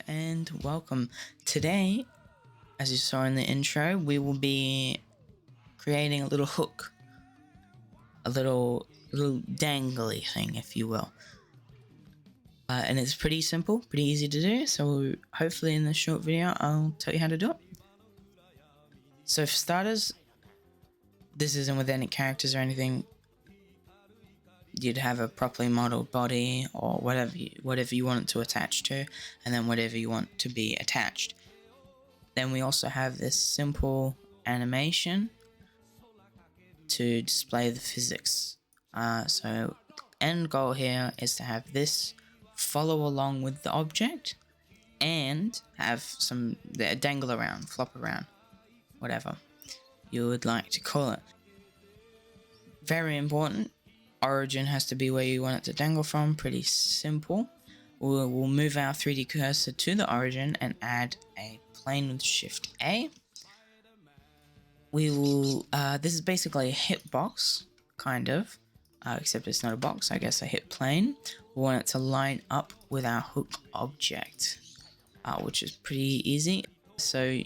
and welcome. Today, as you saw in the intro, we will be creating a little hook, a little dangly thing, if you will. And it's pretty simple, pretty easy to do, so hopefully in this short video I'll tell you how to do it. So for starters, this isn't with any characters or anything. You'd have a properly modeled body or whatever you want it to attach to, and then whatever you want to be attached. Then we also have this simple animation to display the physics. So end goal here is to have this follow along with the object and have some dangle around, flop around, whatever you would like to call it. Very important. Origin has to be where you want it to dangle from. Pretty simple. We'll move our 3D cursor to the origin and add a plane with Shift A. We will. This is basically a hitbox, kind of, except it's not a box. I guess a hit plane. We want it to line up with our hook object, which is pretty easy. So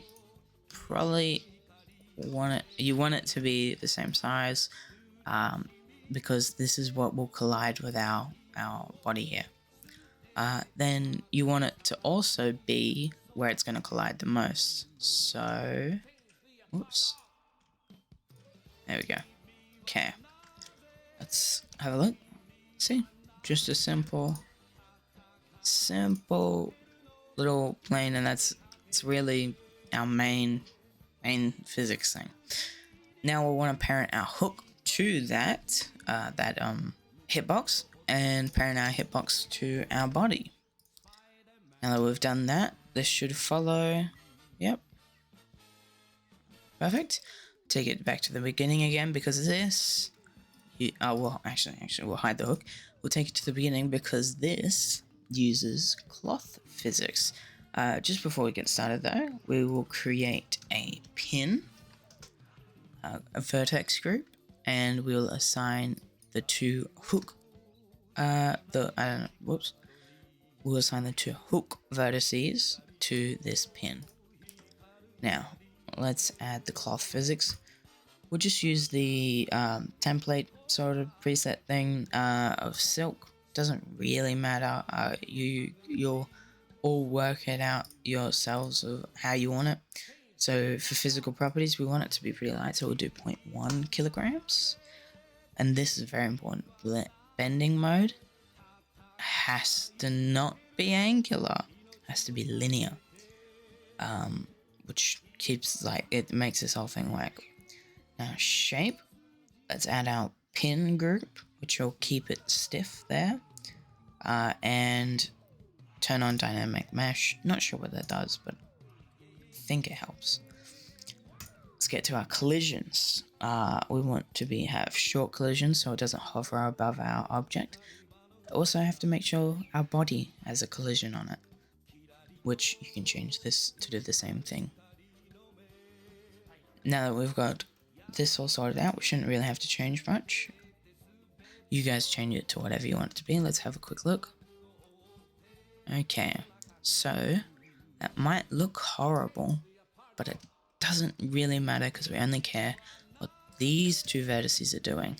probably you want it to be the same size. Because this is what will collide with our body here. Then you want it to also be where it's going to collide the most. So, whoops. There we go. Okay. Let's have a look. See? Just a simple little plane, and it's really our main physics thing. Now we'll want to parent our hook to that hitbox and parent our hitbox to our body. Now that we've done that, this should follow. Yep. Perfect. Take it back to the beginning again because this. Well, actually, we'll hide the hook. We'll take it to the beginning because this uses cloth physics. Just before we get started, though, we will create a pin, a vertex group. And we'll assign the two hook, we'll assign the two hook vertices to this pin. Now, let's add the cloth physics. We'll just use the template sort of preset thing of silk. Doesn't really matter. You'll all work it out yourselves of how you want it. So for physical properties, we want it to be pretty light, so we'll do 0.1 kilograms. And this is very important. Bending mode has to not be angular, has to be linear, which keeps it makes this whole thing work. Now shape, let's add our pin group, which will keep it stiff there, and turn on dynamic mesh. Not sure what that does, but think it helps. Let's get to our collisions. We want to have short collisions so it doesn't hover above our object. Also have to make sure our body has a collision on it, which you can change this to do the same thing. Now that we've got this all sorted out, we shouldn't really have to change much. You guys change it to whatever you want it to be. Let's have a quick look. Okay, so that might look horrible, but it doesn't really matter because we only care what these two vertices are doing.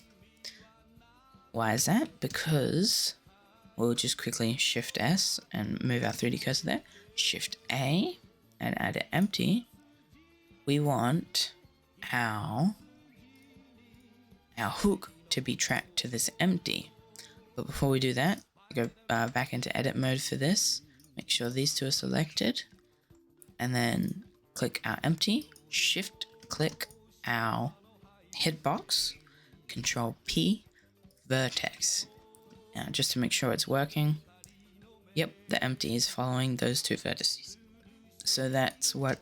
Why is that? Because we'll just quickly Shift S and move our 3D cursor there. Shift A and add it empty. We want our hook to be tracked to this empty. But before we do that, go back into edit mode for this. Make sure these two are selected. And then click our empty. Shift click our hitbox. Control P. Vertex. Now just to make sure it's working. Yep, the empty is following those two vertices. So that's what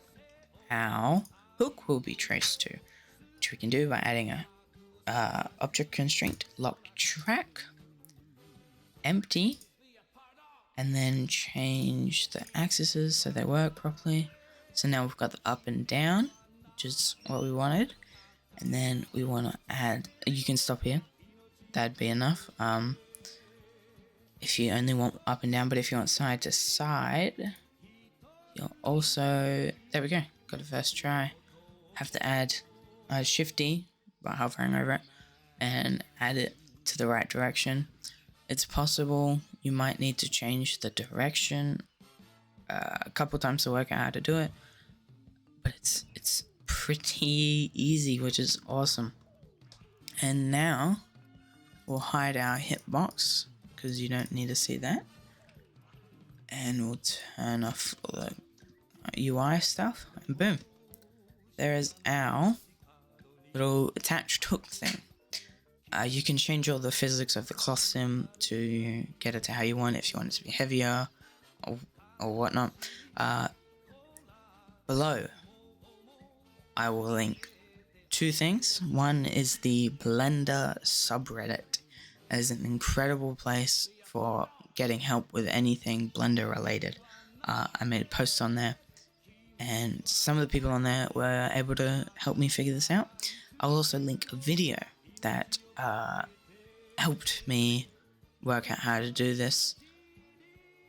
our hook will be traced to. Which we can do by adding a object constraint lock track. Empty, and then change the axes so they work properly. So now we've got the up and down, which is what we wanted, and then we want to add, you can stop here, that'd be enough if you only want up and down, but if you want side to side, You'll also, there we go, got a first try. Have to add Shift-D by hovering over it and add it to the right direction. It's possible you might need to change the direction a couple times to work out how to do it, but it's pretty easy, which is awesome. And now we'll hide our hitbox because you don't need to see that, and we'll turn off the UI stuff, and boom, there is our little attached hook thing. You can change all the physics of the cloth sim to get it to how you want, if you want it to be heavier or whatnot. Below, I will link two things. One is the Blender subreddit. It is an incredible place for getting help with anything Blender related. I made a post on there, and some of the people on there were able to help me figure this out. I'll also link a video that helped me work out how to do this.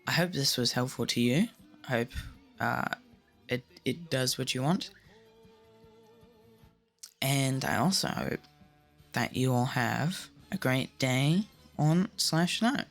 I hope this was helpful to you. I hope it does what you want. And I also hope that you all have a great day on /no.